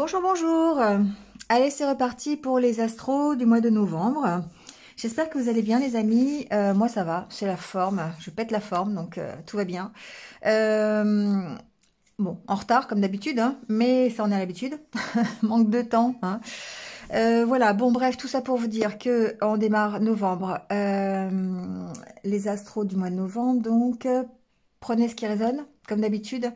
Bonjour, bonjour. Allez, c'est reparti pour les astros du mois de novembre. J'espère que vous allez bien, les amis. Moi, ça va, c'est la forme. Je pète la forme, donc tout va bien. Bon, en retard, comme d'habitude, hein, mais ça, on est à l'habitude. Manque de temps. Hein. Voilà, bon, bref, tout ça pour vous dire que on démarre novembre. Les astros du mois de novembre, donc, prenez ce qui résonne, comme d'habitude.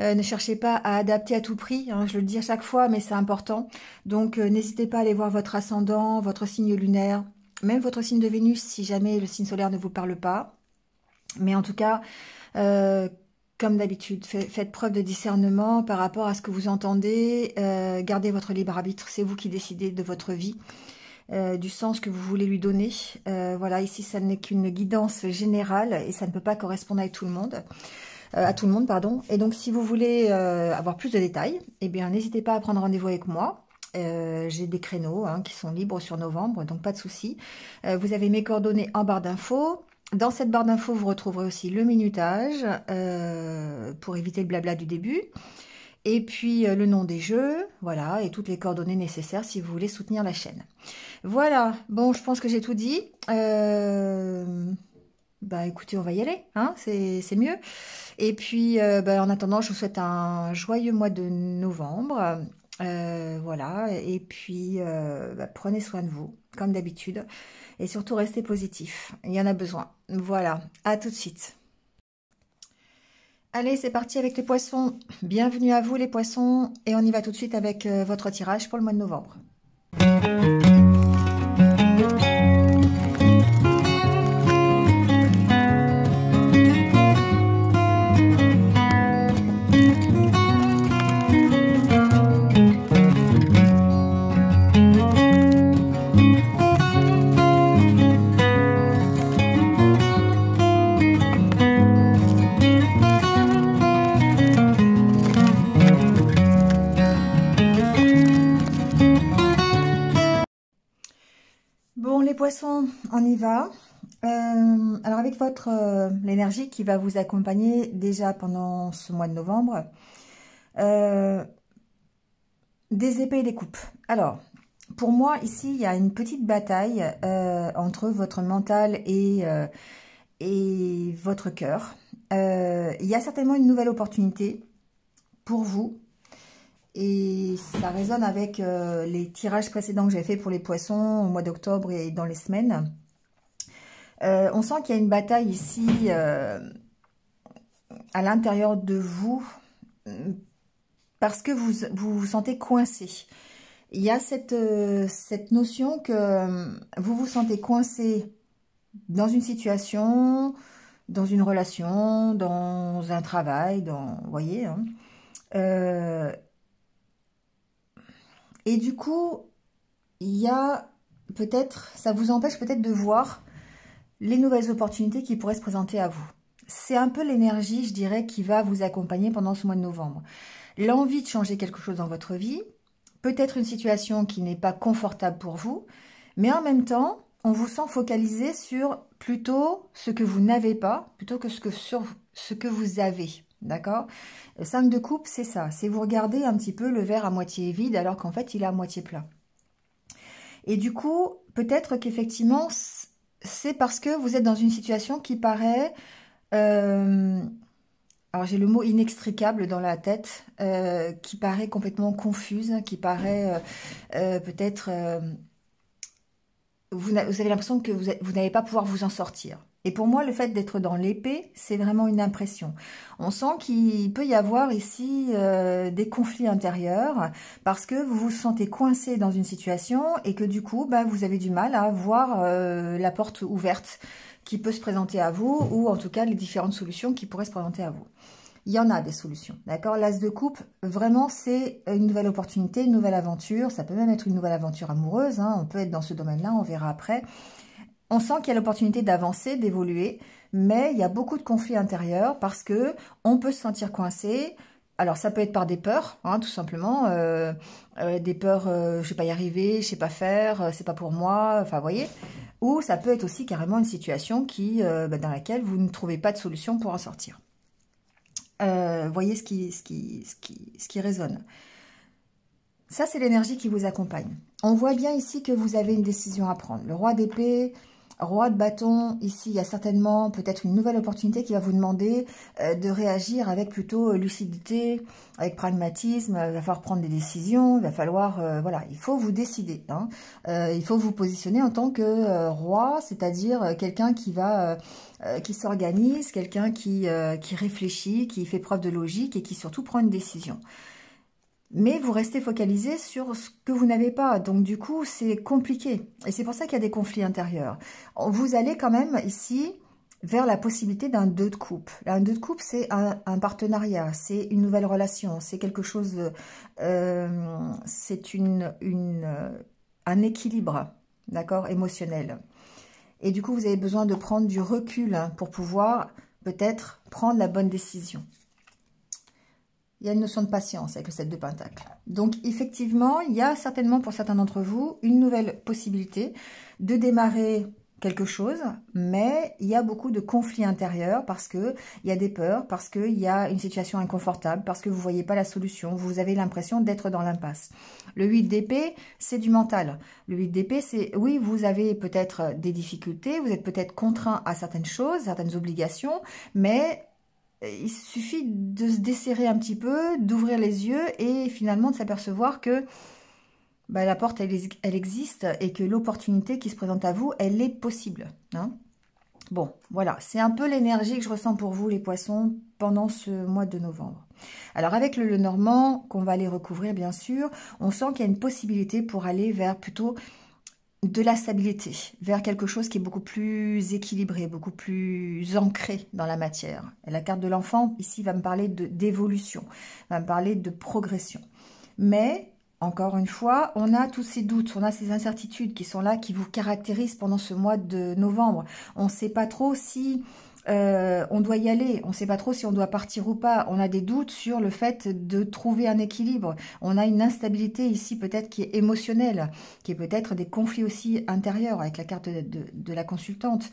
Ne cherchez pas à adapter à tout prix, hein, je le dis à chaque fois, mais c'est important. Donc, n'hésitez pas à aller voir votre ascendant, votre signe lunaire, même votre signe de Vénus, si jamais le signe solaire ne vous parle pas. Mais en tout cas, comme d'habitude, faites preuve de discernement par rapport à ce que vous entendez. Gardez votre libre arbitre, c'est vous qui décidez de votre vie, du sens que vous voulez lui donner. Voilà, ici, ça n'est qu'une guidance générale et ça ne peut pas correspondre à tout le monde. Pardon. Et donc, si vous voulez avoir plus de détails, eh bien, n'hésitez pas à prendre rendez-vous avec moi. J'ai des créneaux qui sont libres sur novembre, donc pas de souci. Vous avez mes coordonnées en barre d'infos. Dans cette barre d'infos, vous retrouverez aussi le minutage pour éviter le blabla du début. Et puis, le nom des jeux, voilà, et toutes les coordonnées nécessaires si vous voulez soutenir la chaîne. Voilà, bon, je pense que j'ai tout dit. Bah écoutez, on va y aller, hein, c'est mieux. Et puis, en attendant, je vous souhaite un joyeux mois de novembre. Voilà, et puis, prenez soin de vous, comme d'habitude. Et surtout, restez positif. Il y en a besoin. Voilà, à tout de suite. Allez, c'est parti avec les poissons. Bienvenue à vous, les poissons. Et on y va tout de suite avec votre tirage pour le mois de novembre. Bon, les poissons, on y va. Alors, avec l'énergie qui va vous accompagner déjà pendant ce mois de novembre, des épées et des coupes. Alors, pour moi, ici, il y a une petite bataille entre votre mental et votre cœur. Il y a certainement une nouvelle opportunité pour vous. Et ça résonne avec les tirages précédents que j'ai fait pour les poissons au mois d'octobre et dans les semaines. On sent qu'il y a une bataille ici à l'intérieur de vous parce que vous vous sentez coincé. Il y a cette notion que vous vous sentez coincé dans une situation, dans une relation, dans un travail, vous voyez, hein. Et du coup, il y a peut-être, ça vous empêche peut-être de voir les nouvelles opportunités qui pourraient se présenter à vous. C'est un peu l'énergie, je dirais, qui va vous accompagner pendant ce mois de novembre. L'envie de changer quelque chose dans votre vie, peut-être une situation qui n'est pas confortable pour vous, mais en même temps, on vous sent focalisé sur plutôt ce que vous n'avez pas, plutôt que sur ce que vous avez. D'accord? 5 de coupe, c'est ça. C'est vous regardez un petit peu le verre à moitié vide alors qu'en fait, il est à moitié plein. Et du coup, peut-être qu'effectivement, c'est parce que vous êtes dans une situation qui paraît... alors, j'ai le mot inextricable dans la tête, qui paraît complètement confuse, qui paraît peut-être... vous avez l'impression que vous n'allez pas pouvoir vous en sortir. Et pour moi, le fait d'être dans l'épée, c'est vraiment une impression. On sent qu'il peut y avoir ici des conflits intérieurs parce que vous vous sentez coincé dans une situation et que du coup, vous avez du mal à voir la porte ouverte qui peut se présenter à vous ou en tout cas les différentes solutions qui pourraient se présenter à vous. Il y en a des solutions, d'accord? L'as de coupe, vraiment, c'est une nouvelle opportunité, une nouvelle aventure. Ça peut même être une nouvelle aventure amoureuse, hein. On peut être dans ce domaine-là, on verra après. On sent qu'il y a l'opportunité d'avancer, d'évoluer, mais il y a beaucoup de conflits intérieurs parce que on peut se sentir coincé. Alors, ça peut être par des peurs, hein, tout simplement. Des peurs, je ne vais pas y arriver, je ne sais pas faire, c'est pas pour moi, enfin, vous voyez. Ou ça peut être aussi carrément une situation dans laquelle vous ne trouvez pas de solution pour en sortir. Voyez ce qui résonne. ça c'est l'énergie qui vous accompagne. On voit bien ici que vous avez une décision à prendre. Le roi d'épée, roi de bâton, ici il y a certainement peut-être une nouvelle opportunité qui va vous demander de réagir avec plutôt lucidité, avec pragmatisme. Il va falloir prendre des décisions, il va falloir, voilà, il faut vous décider. Hein. Il faut vous positionner en tant que roi, c'est-à-dire quelqu'un qui va, qui s'organise, quelqu'un qui réfléchit, qui fait preuve de logique et qui surtout prend une décision. Mais vous restez focalisé sur ce que vous n'avez pas. Donc, du coup, c'est compliqué. Et c'est pour ça qu'il y a des conflits intérieurs. Vous allez quand même ici vers la possibilité d'un 2 de coupe. Un 2 de coupe, c'est un partenariat, c'est une nouvelle relation, c'est quelque chose, c'est un équilibre, d'accord, émotionnel. Et du coup, vous avez besoin de prendre du recul hein, pour pouvoir peut-être prendre la bonne décision. Il y a une notion de patience avec le 7 de Pentacle. Donc, effectivement, il y a certainement pour certains d'entre vous une nouvelle possibilité de démarrer quelque chose, mais il y a beaucoup de conflits intérieurs parce qu'il y a des peurs, parce qu'il y a une situation inconfortable, parce que vous ne voyez pas la solution, vous avez l'impression d'être dans l'impasse. Le 8 d'épée, c'est du mental. Le 8 d'épée, c'est, oui, vous avez peut-être des difficultés, vous êtes peut-être contraint à certaines choses, certaines obligations, mais il suffit de se desserrer un petit peu, d'ouvrir les yeux et finalement de s'apercevoir que bah, la porte, elle existe et que l'opportunité qui se présente à vous, elle est possible. Hein. Bon, voilà, c'est un peu l'énergie que je ressens pour vous, les poissons, pendant ce mois de novembre. Alors, avec le Lenormand, qu'on va aller recouvrir, bien sûr, on sent qu'il y a une possibilité pour aller vers plutôt de la stabilité, vers quelque chose qui est beaucoup plus équilibré, beaucoup plus ancré dans la matière. Et la carte de l'enfant, ici, va me parler d'évolution, va me parler de progression. Mais, encore une fois, on a tous ces doutes, on a ces incertitudes qui sont là, qui vous caractérisent pendant ce mois de novembre. On ne sait pas trop si on doit y aller, on ne sait pas trop si on doit partir ou pas, on a des doutes sur le fait de trouver un équilibre, on a une instabilité ici peut-être qui est émotionnelle, qui est peut-être des conflits aussi intérieurs avec la carte de la consultante.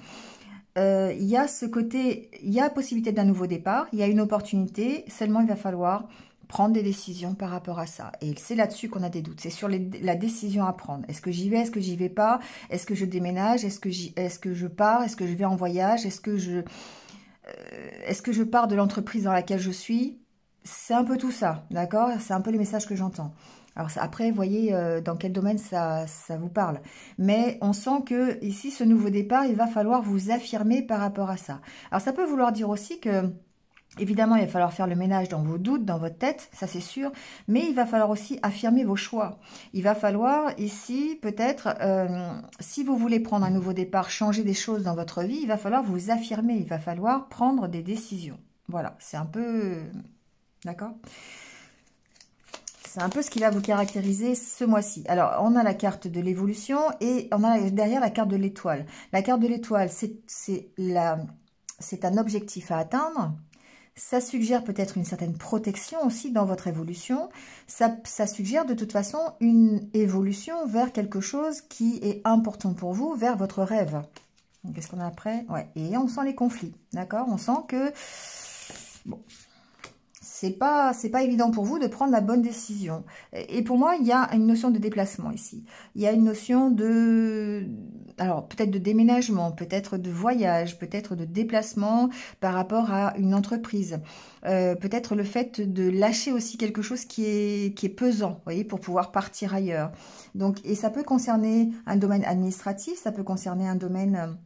Il y a ce côté, il y a possibilité d'un nouveau départ, il y a une opportunité, seulement il va falloir prendre des décisions par rapport à ça. Et c'est là-dessus qu'on a des doutes. C'est sur la décision à prendre. Est-ce que j'y vais? Est-ce que j'y vais pas? Est-ce que je déménage? Est-ce que je pars? Est-ce que je vais en voyage? Est-ce que je pars de l'entreprise dans laquelle je suis? C'est un peu tout ça, d'accord? C'est un peu les messages que j'entends. Alors après, voyez dans quel domaine ça vous parle. Mais on sent que ici, ce nouveau départ, il va falloir vous affirmer par rapport à ça. Alors ça peut vouloir dire aussi que évidemment, il va falloir faire le ménage dans vos doutes, dans votre tête, ça c'est sûr, mais il va falloir aussi affirmer vos choix. Il va falloir ici, peut-être, si vous voulez prendre un nouveau départ, changer des choses dans votre vie, il va falloir vous affirmer, il va falloir prendre des décisions. Voilà, c'est un peu... D'accord ? C'est un peu ce qui va vous caractériser ce mois-ci. Alors, on a la carte de l'évolution et on a derrière la carte de l'étoile. La carte de l'étoile, c'est un objectif à atteindre. Ça suggère peut-être une certaine protection aussi dans votre évolution. Ça suggère de toute façon une évolution vers quelque chose qui est important pour vous, vers votre rêve. Qu'est-ce qu'on a après? Ouais, et on sent les conflits, d'accord? On sent que... Bon, c'est pas évident pour vous de prendre la bonne décision. Et pour moi, il y a une notion de déplacement ici. Il y a une notion de... Alors, peut-être de déménagement, peut-être de voyage, peut-être de déplacement par rapport à une entreprise. Peut-être le fait de lâcher aussi quelque chose qui est pesant, vous voyez, pour pouvoir partir ailleurs. Donc, et ça peut concerner un domaine administratif, ça peut concerner un domaine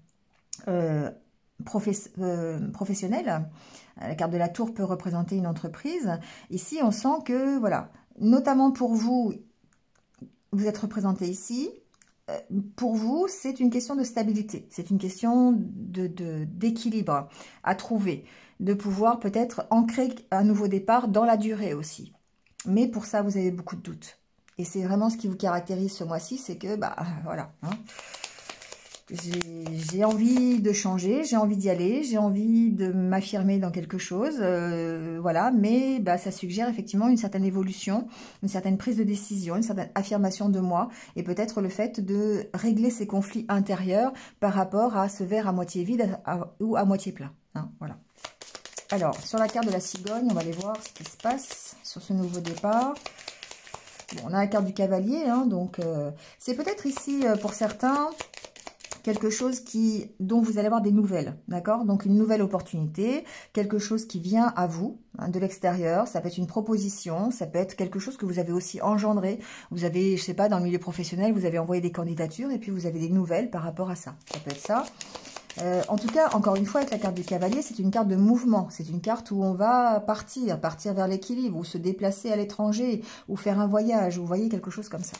professionnel. La carte de la tour peut représenter une entreprise. Ici, on sent que, voilà, notamment pour vous, vous êtes représenté ici. Pour vous, c'est une question de stabilité. C'est une question d'équilibre à trouver. De pouvoir peut-être ancrer un nouveau départ dans la durée aussi. Mais pour ça, vous avez beaucoup de doutes. Et c'est vraiment ce qui vous caractérise ce mois-ci, c'est que, bah, voilà, hein. J'ai envie de changer, j'ai envie d'y aller, j'ai envie de m'affirmer dans quelque chose, voilà, mais bah, ça suggère effectivement une certaine évolution, une certaine prise de décision, une certaine affirmation de moi, et peut-être le fait de régler ces conflits intérieurs par rapport à ce verre à moitié vide ou à moitié plein, hein, voilà. Alors, sur la carte de la cigogne, on va aller voir ce qui se passe sur ce nouveau départ. Bon, on a la carte du cavalier, hein, donc c'est peut-être ici, pour certains, quelque chose dont vous allez avoir des nouvelles, d'accord? Donc, une nouvelle opportunité, quelque chose qui vient à vous, hein, de l'extérieur. Ça peut être une proposition, ça peut être quelque chose que vous avez aussi engendré. Vous avez, je sais pas, dans le milieu professionnel, vous avez envoyé des candidatures et puis vous avez des nouvelles par rapport à ça. Ça peut être ça. En tout cas, encore une fois, avec la carte du cavalier, c'est une carte de mouvement. C'est une carte où on va partir vers l'équilibre, ou se déplacer à l'étranger, ou faire un voyage, ou vous voyez, quelque chose comme ça.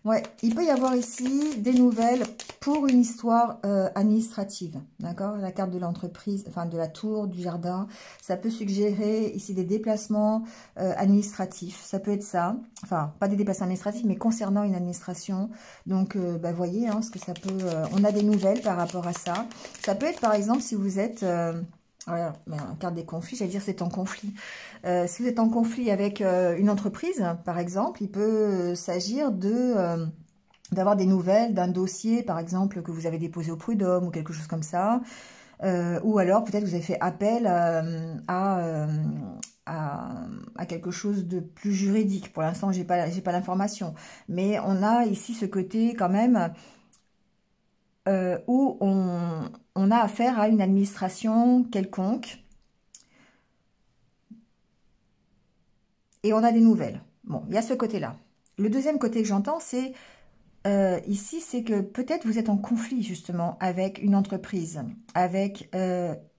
Ouais, il peut y avoir ici des nouvelles pour une histoire administrative, d'accord? La carte de l'entreprise, enfin de la tour, du jardin, ça peut suggérer ici des déplacements administratifs, ça peut être ça, enfin pas des déplacements administratifs, mais concernant une administration. Donc, bah, voyez, hein, ce que ça peut. On a des nouvelles par rapport à ça. Ça peut être par exemple si vous êtes voilà, mais la carte des conflits, j'allais dire c'est en conflit. Si vous êtes en conflit avec une entreprise, par exemple, il peut s'agir d'avoir des nouvelles d'un dossier, par exemple, que vous avez déposé au prud'homme ou quelque chose comme ça. Ou alors, peut-être vous avez fait appel à quelque chose de plus juridique. Pour l'instant, j'ai pas l'information. Mais on a ici ce côté quand même où on a affaire à une administration quelconque et on a des nouvelles. Bon, il y a ce côté-là. Le deuxième côté que j'entends, c'est ici, c'est que peut-être vous êtes en conflit justement avec une entreprise, avec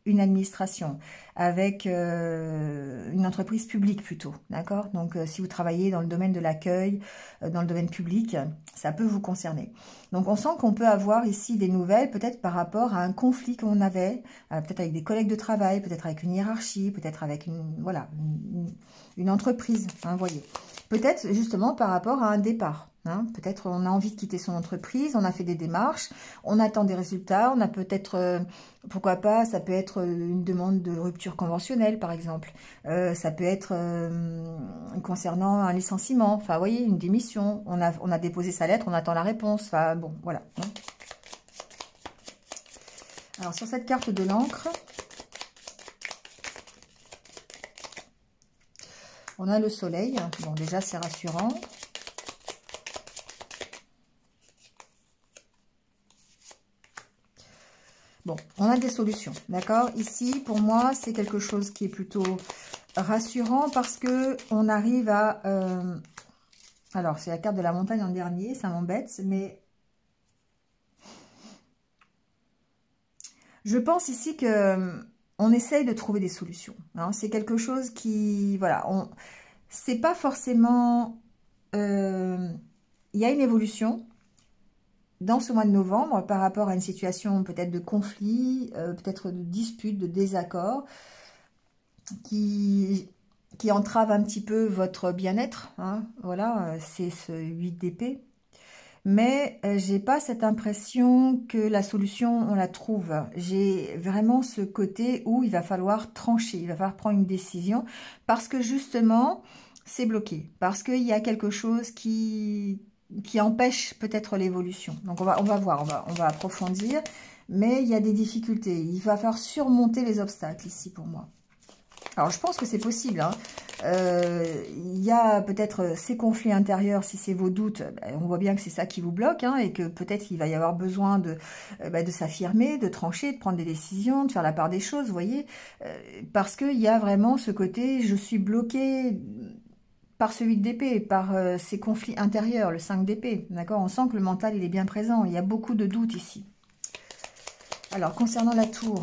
une administration, avec une entreprise publique plutôt, d'accord? Donc, si vous travaillez dans le domaine de l'accueil, dans le domaine public, ça peut vous concerner. Donc, on sent qu'on peut avoir ici des nouvelles, peut-être par rapport à un conflit qu'on avait, peut-être avec des collègues de travail, peut-être avec une hiérarchie, peut-être avec une entreprise, hein, vous voyez. Peut-être justement par rapport à un départ. Hein, peut-être on a envie de quitter son entreprise, on a fait des démarches, on attend des résultats, on a peut-être, pourquoi pas, ça peut être une demande de rupture conventionnelle par exemple, ça peut être concernant un licenciement, enfin vous voyez, une démission, on a déposé sa lettre, on attend la réponse, enfin bon, voilà. Hein. Alors sur cette carte de l'encre, on a le soleil, bon déjà c'est rassurant. Bon, on a des solutions, d'accord? Ici, pour moi, c'est quelque chose qui est plutôt rassurant parce que on arrive à... alors, c'est la carte de la montagne en dernier, ça m'embête, mais... je pense ici que on essaye de trouver des solutions. Hein. C'est quelque chose qui... voilà, c'est pas forcément... il y a une évolution dans ce mois de novembre par rapport à une situation peut-être de conflit, peut-être de dispute, de désaccord, qui entrave un petit peu votre bien-être. Hein, voilà, c'est ce 8 d'épée. Mais j'ai pas cette impression que la solution, on la trouve. J'ai vraiment ce côté où il va falloir trancher, il va falloir prendre une décision parce que justement, c'est bloqué. Parce qu'il y a quelque chose qui empêche peut-être l'évolution. Donc on va voir, on va approfondir, mais il y a des difficultés. Il va falloir surmonter les obstacles ici pour moi. Alors je pense que c'est possible. Hein. Il y a peut-être ces conflits intérieurs, si c'est vos doutes, on voit bien que c'est ça qui vous bloque, hein, et que peut-être il va y avoir besoin de s'affirmer, de trancher, de prendre des décisions, de faire la part des choses, vous voyez, parce qu'il y a vraiment ce côté, je suis bloqué par ce 8 d'épée, par ces conflits intérieurs, le 5 d'épée, d'accord? On sent que le mental, il est bien présent, il y a beaucoup de doutes ici. Alors, concernant la tour...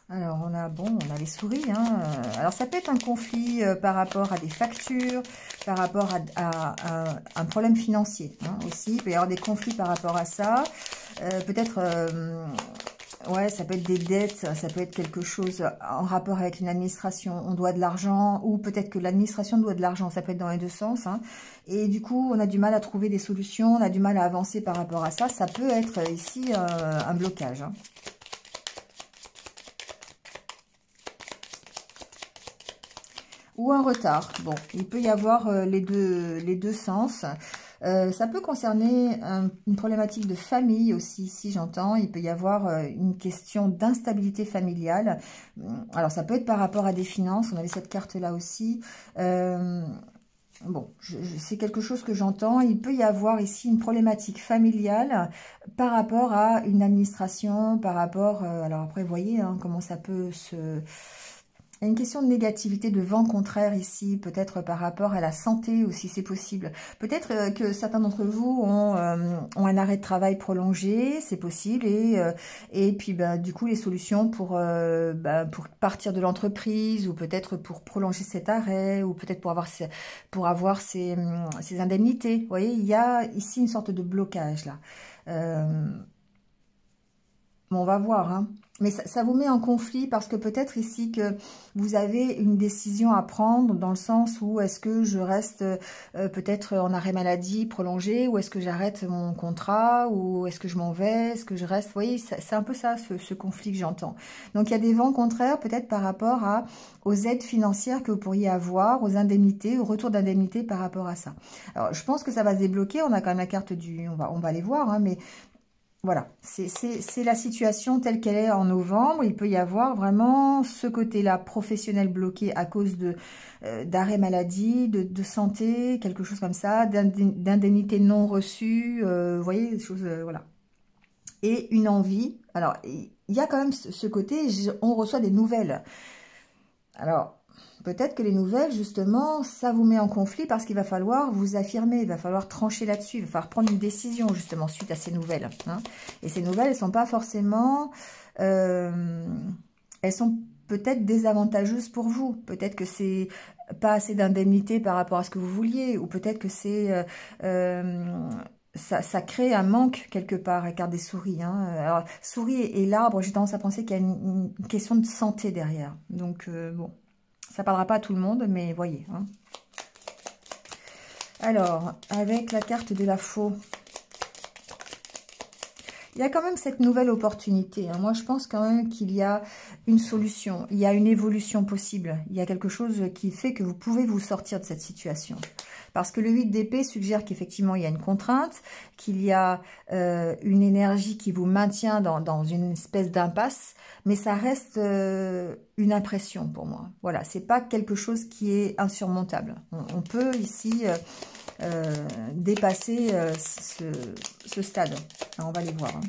alors, on a les souris. Hein. Alors, ça peut être un conflit par rapport à des factures, par rapport à un problème financier hein, aussi. Il peut y avoir des conflits par rapport à ça. Peut-être, ouais, ça peut être des dettes, ça peut être quelque chose en rapport avec une administration. On doit de l'argent ou peut-être que l'administration doit de l'argent. Ça peut être dans les deux sens. Hein. Et du coup, on a du mal à trouver des solutions, on a du mal à avancer par rapport à ça. Ça peut être ici un blocage. Hein. Ou un retard. Bon, il peut y avoir les deux sens. Ça peut concerner une problématique de famille aussi, si j'entends. Il peut y avoir une question d'instabilité familiale. Alors, ça peut être par rapport à des finances. On avait cette carte-là aussi. Bon, c'est quelque chose que j'entends. Il peut y avoir ici une problématique familiale par rapport à une administration, par rapport... alors après, vous voyez hein, comment ça peut se... Il y a une question de négativité, de vent contraire ici, peut-être par rapport à la santé aussi, c'est possible. Peut-être que certains d'entre vous ont un arrêt de travail prolongé, c'est possible, et puis bah, du coup les solutions pour partir de l'entreprise, ou peut-être pour prolonger cet arrêt, ou peut-être pour avoir ces indemnités. Vous voyez, il y a ici une sorte de blocage là. Bon, on va voir, hein. Mais ça vous met en conflit parce que peut-être ici que vous avez une décision à prendre dans le sens où est-ce que je reste peut-être en arrêt maladie prolongé, ou est-ce que j'arrête mon contrat, ou est-ce que je m'en vais, est-ce que je reste. Vous voyez, c'est un peu ça, ce conflit que j'entends. Donc il y a des vents contraires peut-être par rapport aux aides financières que vous pourriez avoir, aux indemnités, au retour d'indemnités par rapport à ça. Alors je pense que ça va se débloquer, on a quand même la carte du... On va aller voir, hein, mais... Voilà, c'est la situation telle qu'elle est en novembre. Il peut y avoir vraiment ce côté-là professionnel bloqué à cause d'arrêt maladie, de santé, quelque chose comme ça, d'indemnité non reçue, vous voyez, des choses, voilà. Et une envie. Alors, il y a quand même ce côté, on reçoit des nouvelles. Alors... Peut-être que les nouvelles, justement, ça vous met en conflit parce qu'il va falloir vous affirmer, il va falloir trancher là-dessus, il va falloir prendre une décision, justement, suite à ces nouvelles. Hein. Et ces nouvelles, elles ne sont pas forcément... elles sont peut-être désavantageuses pour vous. Peut-être que c'est pas assez d'indemnité par rapport à ce que vous vouliez, ou peut-être que c'est... ça crée un manque quelque part, la carte des souris. Hein. Alors, souris et l'arbre, j'ai tendance à penser qu'il y a une question de santé derrière. Donc, bon... Ça ne parlera pas à tout le monde, mais voyez. Hein. Alors, avec la carte de la faux, il y a quand même cette nouvelle opportunité. Hein. Moi, je pense quand même qu'il y a une solution. Il y a une évolution possible. Il y a quelque chose qui fait que vous pouvez vous sortir de cette situation. Parce que le 8 d'épée suggère qu'effectivement, il y a une contrainte, qu'il y a une énergie qui vous maintient dans une espèce d'impasse, mais ça reste une impression pour moi. Voilà, c'est pas quelque chose qui est insurmontable. On peut ici dépasser ce stade. Alors, on va les voir. Hein.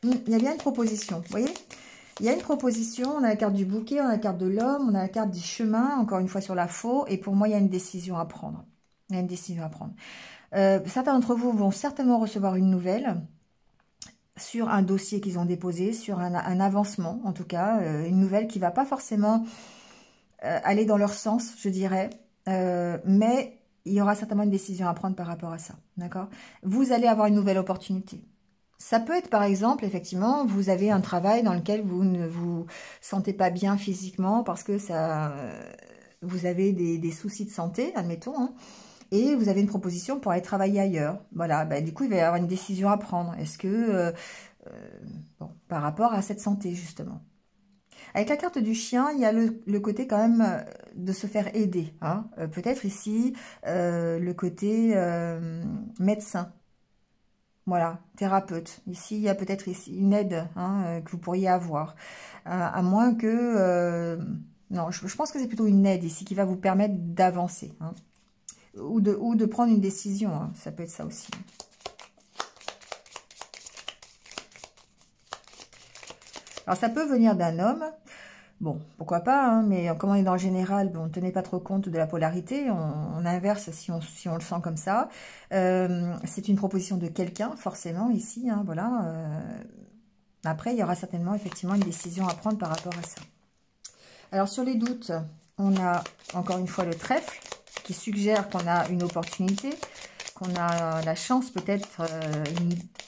Il y a bien une proposition, vous voyez ? Il y a une proposition, on a la carte du bouquet, on a la carte de l'homme, on a la carte du chemin, encore une fois sur la faux, et pour moi, il y a une décision à prendre. Il y a une décision à prendre. Certains d'entre vous vont certainement recevoir une nouvelle sur un dossier qu'ils ont déposé, sur un avancement, en tout cas, une nouvelle qui ne va pas forcément aller dans leur sens, je dirais, mais il y aura certainement une décision à prendre par rapport à ça, d'accord ? Vous allez avoir une nouvelle opportunité. Ça peut être, par exemple, effectivement, vous avez un travail dans lequel vous ne vous sentez pas bien physiquement parce que vous avez des soucis de santé, admettons, hein, et vous avez une proposition pour aller travailler ailleurs. Voilà, bah, du coup, il va y avoir une décision à prendre. Est-ce que, bon, par rapport à cette santé, justement. Avec la carte du chien, il y a le côté quand même de se faire aider. Hein. Peut-être ici, le côté médecin. Voilà, thérapeute. Ici, il y a peut-être ici une aide hein, que vous pourriez avoir. À moins que... non, je pense que c'est plutôt une aide ici qui va vous permettre d'avancer. Hein, ou de prendre une décision. Hein, ça peut être ça aussi. Alors, ça peut venir d'un homme. Bon, pourquoi pas, hein, mais comme on est dans le général, bon, on ne tenait pas trop compte de la polarité, on inverse si on le sent comme ça. C'est une proposition de quelqu'un, forcément, ici, hein, voilà. Après, il y aura certainement, effectivement, une décision à prendre par rapport à ça. Alors, sur les doutes, on a, encore une fois, le trèfle, qui suggère qu'on a une opportunité, qu'on a la chance, peut-être,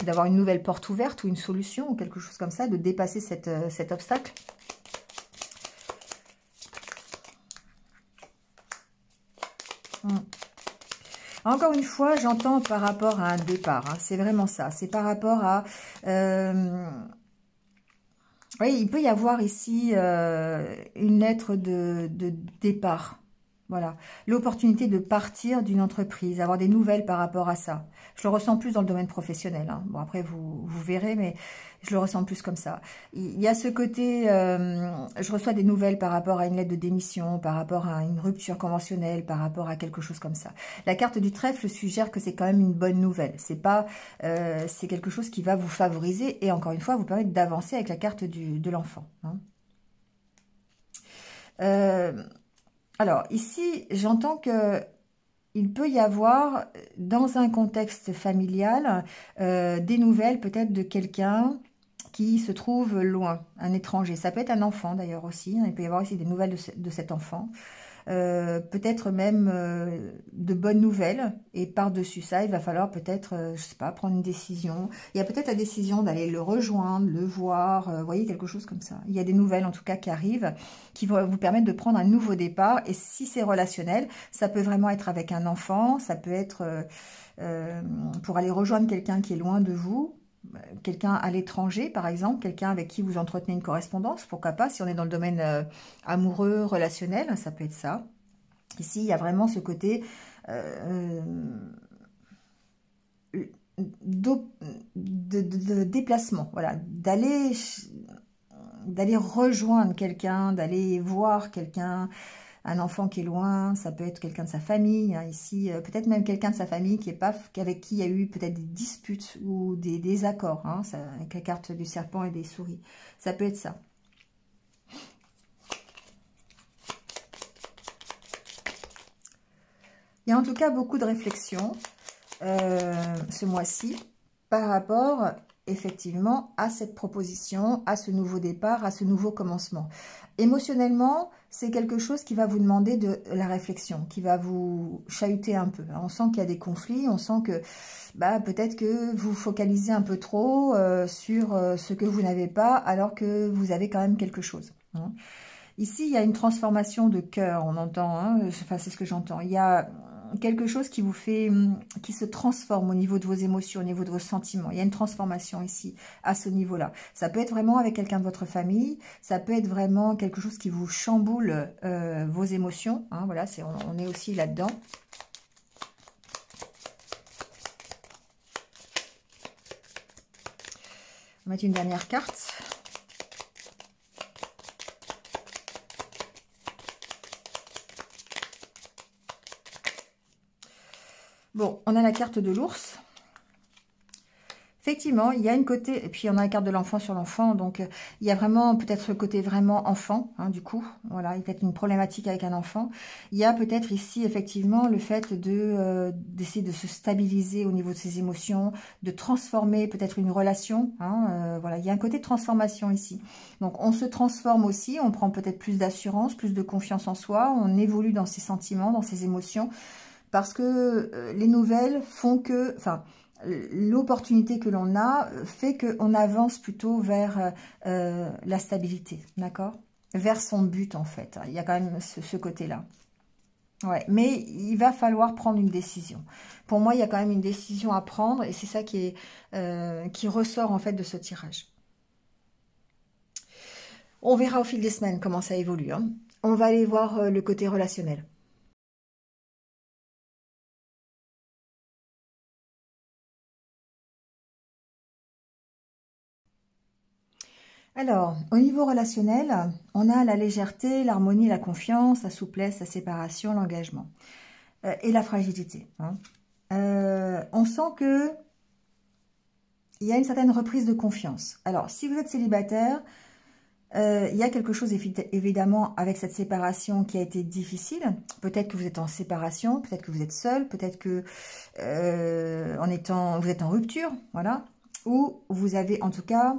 d'avoir une nouvelle porte ouverte, ou une solution, ou quelque chose comme ça, de dépasser cet obstacle. Encore une fois, j'entends par rapport à un départ. Hein, c'est vraiment ça. C'est par rapport à... oui, il peut y avoir ici une lettre de départ. Voilà, l'opportunité de partir d'une entreprise, avoir des nouvelles par rapport à ça. Je le ressens plus dans le domaine professionnel, hein. Bon, après, vous verrez, mais je le ressens plus comme ça. Il y a ce côté, je reçois des nouvelles par rapport à une lettre de démission, par rapport à une rupture conventionnelle, par rapport à quelque chose comme ça. La carte du trèfle suggère que c'est quand même une bonne nouvelle. C'est pas, c'est quelque chose qui va vous favoriser et encore une fois, vous permettre d'avancer avec la carte de l'enfant, hein. Alors, ici, j'entends que il peut y avoir, dans un contexte familial, des nouvelles peut-être de quelqu'un qui se trouve loin, un étranger. Ça peut être un enfant d'ailleurs aussi, hein. Il peut y avoir aussi des nouvelles de cet enfant. Peut-être même de bonnes nouvelles, et par-dessus ça, il va falloir peut-être, je sais pas, prendre une décision. Il y a peut-être la décision d'aller le rejoindre, le voir, vous voyez, quelque chose comme ça. Il y a des nouvelles en tout cas qui arrivent, qui vont vous permettre de prendre un nouveau départ, et si c'est relationnel, ça peut vraiment être avec un enfant, ça peut être pour aller rejoindre quelqu'un qui est loin de vous, quelqu'un à l'étranger, par exemple, quelqu'un avec qui vous entretenez une correspondance, pourquoi pas, si on est dans le domaine amoureux, relationnel, ça peut être ça. Ici, il y a vraiment ce côté de déplacement, voilà, d'aller rejoindre quelqu'un, d'aller voir quelqu'un, un enfant qui est loin, ça peut être quelqu'un de sa famille, hein, ici, peut-être même quelqu'un de sa famille qui est pas, avec qui il y a eu peut-être des disputes ou des désaccords, hein, ça, avec la carte du serpent et des souris. Ça peut être ça. Il y a en tout cas beaucoup de réflexions ce mois-ci par rapport effectivement à cette proposition, à ce nouveau départ, à ce nouveau commencement. Émotionnellement, c'est quelque chose qui va vous demander de la réflexion, qui va vous chahuter un peu. On sent qu'il y a des conflits, on sent que peut-être que vous focalisez un peu trop sur ce que vous n'avez pas, alors que vous avez quand même quelque chose, hein. Ici, il y a une transformation de cœur, on entend, hein, enfin c'est ce que j'entends. Il y a quelque chose qui vous fait, qui se transforme au niveau de vos émotions, au niveau de vos sentiments. Il y a une transformation ici, à ce niveau-là. Ça peut être vraiment avec quelqu'un de votre famille, ça peut être vraiment quelque chose qui vous chamboule vos émotions, hein, voilà, on est aussi là-dedans. On va mettre une dernière carte. Bon, on a la carte de l'ours. Effectivement, il y a une côté, et puis on a la carte de l'enfant sur l'enfant, donc il y a vraiment peut-être le côté vraiment enfant, hein, du coup, voilà, il y a peut-être une problématique avec un enfant. Il y a peut-être ici, effectivement, le fait d'essayer de se stabiliser au niveau de ses émotions, de transformer peut-être une relation, hein, voilà, il y a un côté de transformation ici. Donc on se transforme aussi, on prend peut-être plus d'assurance, plus de confiance en soi, on évolue dans ses sentiments, dans ses émotions, parce que les nouvelles font que, enfin, l'opportunité que l'on a fait qu'on avance plutôt vers la stabilité, d'accord? Vers son but, en fait. Il y a quand même ce côté-là. Ouais, mais il va falloir prendre une décision. Pour moi, il y a quand même une décision à prendre, et c'est ça qui ressort, en fait, de ce tirage. On verra au fil des semaines comment ça évolue, hein. On va aller voir le côté relationnel. Alors, au niveau relationnel, on a la légèreté, l'harmonie, la confiance, la souplesse, la séparation, l'engagement et la fragilité, hein. On sent que il y a une certaine reprise de confiance. Alors, si vous êtes célibataire, il y a quelque chose évidemment avec cette séparation qui a été difficile. Peut-être que vous êtes en séparation, peut-être que vous êtes seul, peut-être que vous êtes en rupture, voilà. Ou vous avez en tout cas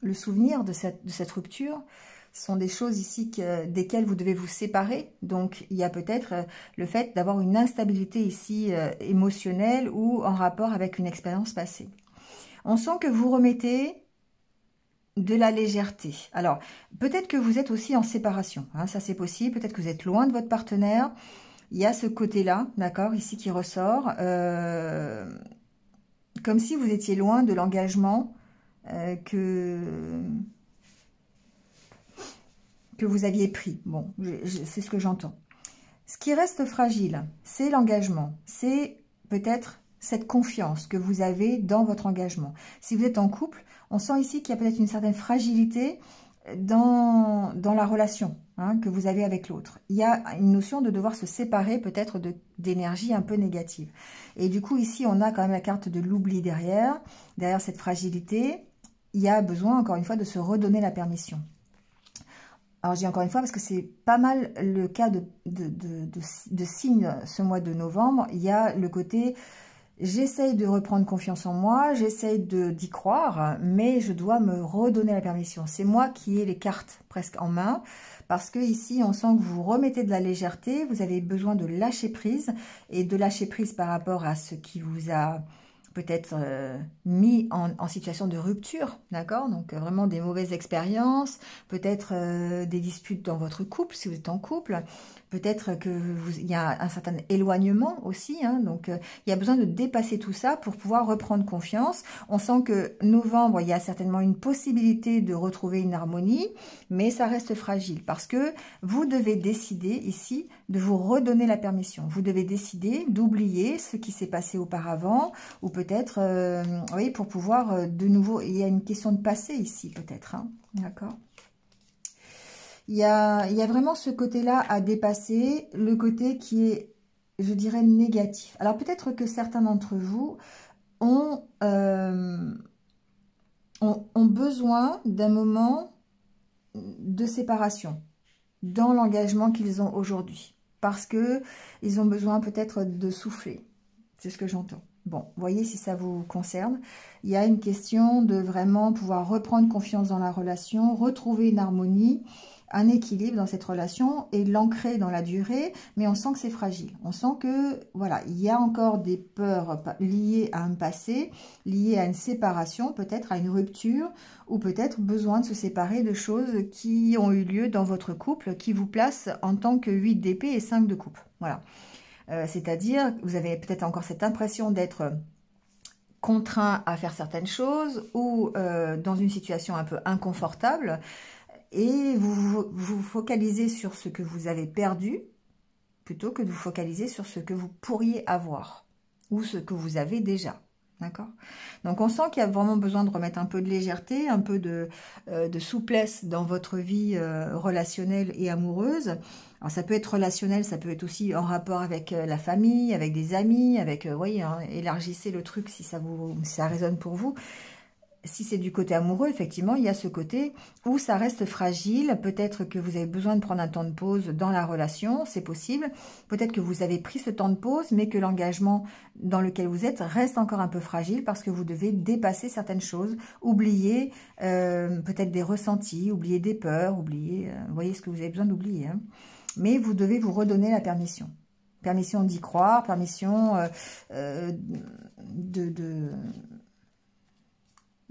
le souvenir de cette rupture. Ce sont des choses ici desquelles vous devez vous séparer. Donc, il y a peut-être le fait d'avoir une instabilité ici émotionnelle ou en rapport avec une expérience passée. On sent que vous remettez de la légèreté. Alors, peut-être que vous êtes aussi en séparation, hein, ça c'est possible. Peut-être que vous êtes loin de votre partenaire. Il y a ce côté-là, d'accord, ici qui ressort. Comme si vous étiez loin de l'engagement que vous aviez pris. Bon, c'est ce que j'entends. Ce qui reste fragile, c'est l'engagement. C'est peut-être cette confiance que vous avez dans votre engagement. Si vous êtes en couple, on sent ici qu'il y a peut-être une certaine fragilité dans la relation que vous avez avec l'autre. Il y a une notion de devoir se séparer peut-être d'énergie un peu négative. Et du coup, ici, on a quand même la carte de l'oubli derrière cette fragilité. Il y a besoin, encore une fois, de se redonner la permission. Alors, je dis encore une fois parce que c'est pas mal le cas de signes ce mois de novembre. Il y a le côté... J'essaye de reprendre confiance en moi, j'essaye d'y croire, mais je dois me redonner la permission. C'est moi qui ai les cartes presque en main, parce que ici, on sent que vous remettez de la légèreté, vous avez besoin de lâcher prise, et de lâcher prise par rapport à ce qui vous a peut-être mis en situation de rupture, d'accord? Donc vraiment des mauvaises expériences, peut-être des disputes dans votre couple, si vous êtes en couple, peut-être il y a un certain éloignement aussi, donc il y a besoin de dépasser tout ça pour pouvoir reprendre confiance. On sent que novembre, il y a certainement une possibilité de retrouver une harmonie, mais ça reste fragile parce que vous devez décider ici de vous redonner la permission. Vous devez décider d'oublier ce qui s'est passé auparavant, ou peut-être, oui, pour pouvoir de nouveau, il y a une question de passé ici peut-être, d'accord? Il y a vraiment ce côté-là à dépasser, le côté qui est, je dirais, négatif. Alors peut-être que certains d'entre vous ont besoin d'un moment de séparation dans l'engagement qu'ils ont aujourd'hui. Parce qu'ils ont besoin peut-être de souffler. C'est ce que j'entends. Bon, voyez si ça vous concerne. Il y a une question de vraiment pouvoir reprendre confiance dans la relation, retrouver une harmonie, un équilibre dans cette relation et l'ancrer dans la durée, mais on sent que c'est fragile. On sent que, voilà, il y a encore des peurs liées à un passé, liées à une séparation, peut-être à une rupture, ou peut-être besoin de se séparer de choses qui ont eu lieu dans votre couple, qui vous placent en tant que 8 d'épée et 5 de coupe. Voilà. C'est-à-dire, vous avez peut-être encore cette impression d'être contraint à faire certaines choses ou dans une situation un peu inconfortable, et vous focalisez sur ce que vous avez perdu plutôt que de vous focaliser sur ce que vous pourriez avoir ou ce que vous avez déjà. D'accord? Donc on sent qu'il y a vraiment besoin de remettre un peu de légèreté, un peu de souplesse dans votre vie relationnelle et amoureuse. Alors ça peut être relationnel, ça peut être aussi en rapport avec la famille, avec des amis, avec, voyez, élargissez le truc si ça résonne pour vous. Si c'est du côté amoureux, effectivement, il y a ce côté où ça reste fragile. Peut-être que vous avez besoin de prendre un temps de pause dans la relation, c'est possible. Peut-être que vous avez pris ce temps de pause, mais que l'engagement dans lequel vous êtes reste encore un peu fragile parce que vous devez dépasser certaines choses, oublier peut-être des ressentis, oublier des peurs, oublier, vous voyez ce que vous avez besoin d'oublier. Mais vous devez vous redonner la permission. Permission d'y croire, permission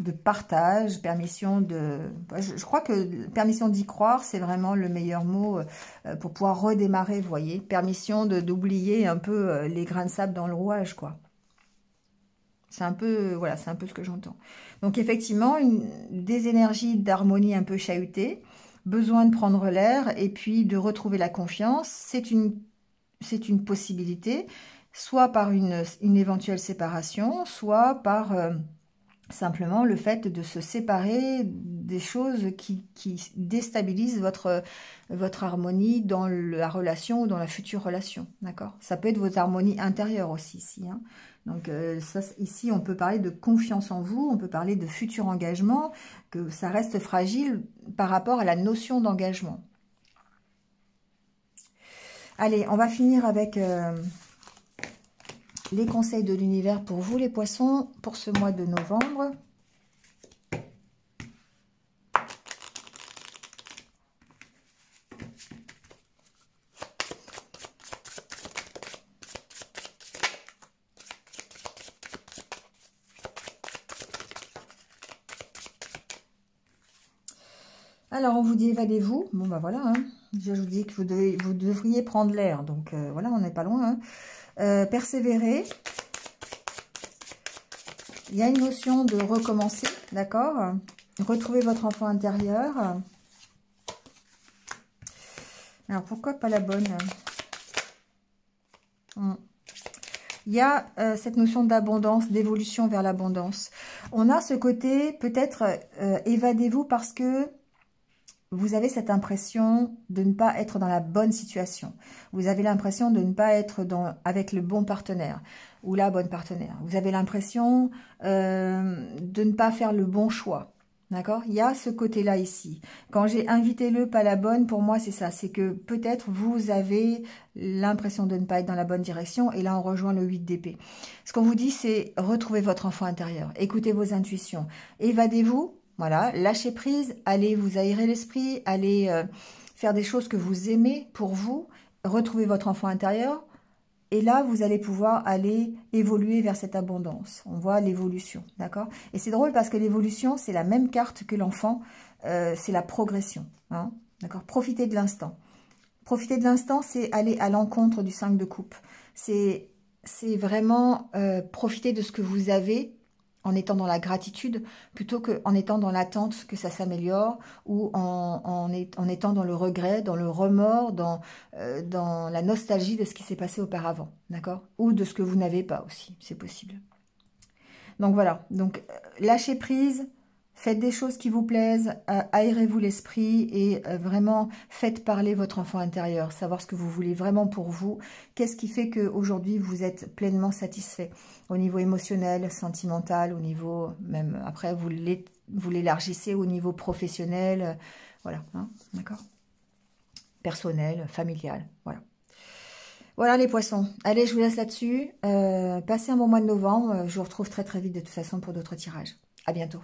de partage, permission de... Je crois que permission d'y croire, c'est vraiment le meilleur mot pour pouvoir redémarrer, vous voyez. Permission d'oublier un peu les grains de sable dans le rouage, quoi. C'est un peu, voilà, c'est un peu ce que j'entends. Donc effectivement, des énergies d'harmonie un peu chahutées, besoin de prendre l'air et puis de retrouver la confiance, c'est une possibilité, soit par une éventuelle séparation, soit par... simplement le fait de se séparer des choses qui déstabilisent votre harmonie dans la relation ou dans la future relation, d'accord? Ça peut être votre harmonie intérieure aussi ici, Donc ça, ici, on peut parler de confiance en vous, on peut parler de futur engagement, que ça reste fragile par rapport à la notion d'engagement. Allez, on va finir avec... les conseils de l'univers pour vous, les poissons, pour ce mois de novembre. Alors, on vous dit évadez-vous. Bon, bah voilà. Je vous dis que vous devriez prendre l'air. Donc, voilà, on n'est pas loin. Persévérer. Il y a une notion de recommencer, d'accord? Retrouver votre enfant intérieur. Alors, pourquoi pas la bonne? Mm. Il y a cette notion d'abondance, d'évolution vers l'abondance. On a ce côté, peut-être, évadez-vous parce que vous avez cette impression de ne pas être dans la bonne situation. Vous avez l'impression de ne pas être avec le bon partenaire ou la bonne partenaire. Vous avez l'impression de ne pas faire le bon choix. D'accord? Il y a ce côté-là ici. Quand j'ai invité le, pas la bonne, pour moi, c'est ça. C'est que peut-être vous avez l'impression de ne pas être dans la bonne direction. Et là, on rejoint le 8 d'épée. Ce qu'on vous dit, c'est retrouver votre enfant intérieur. Écoutez vos intuitions. Évadez-vous. Voilà. Lâchez prise. Allez vous aérer l'esprit. Allez faire des choses que vous aimez pour vous. Retrouvez votre enfant intérieur. Et là, vous allez pouvoir aller évoluer vers cette abondance. On voit l'évolution, d'accord? Et c'est drôle parce que l'évolution, c'est la même carte que l'enfant, c'est la progression, hein, d'accord? Profitez de l'instant. Profiter de l'instant, c'est aller à l'encontre du 5 de coupe. C'est vraiment profiter de ce que vous avez en étant dans la gratitude, plutôt qu'en étant dans l'attente que ça s'améliore, ou en étant dans le regret, dans le remords, dans la nostalgie de ce qui s'est passé auparavant, d'accord? Ou de ce que vous n'avez pas aussi, c'est possible. Donc voilà, donc lâchez prise, faites des choses qui vous plaisent, aérez-vous l'esprit et vraiment faites parler votre enfant intérieur, savoir ce que vous voulez vraiment pour vous. Qu'est-ce qui fait qu'aujourd'hui vous êtes pleinement satisfait au niveau émotionnel, sentimental, au niveau même après vous l'élargissez au niveau professionnel, voilà, hein, d'accord, personnel, familial, voilà. Voilà les poissons. Allez, je vous laisse là-dessus. Passez un bon mois de novembre. Je vous retrouve très très vite de toute façon pour d'autres tirages. À bientôt.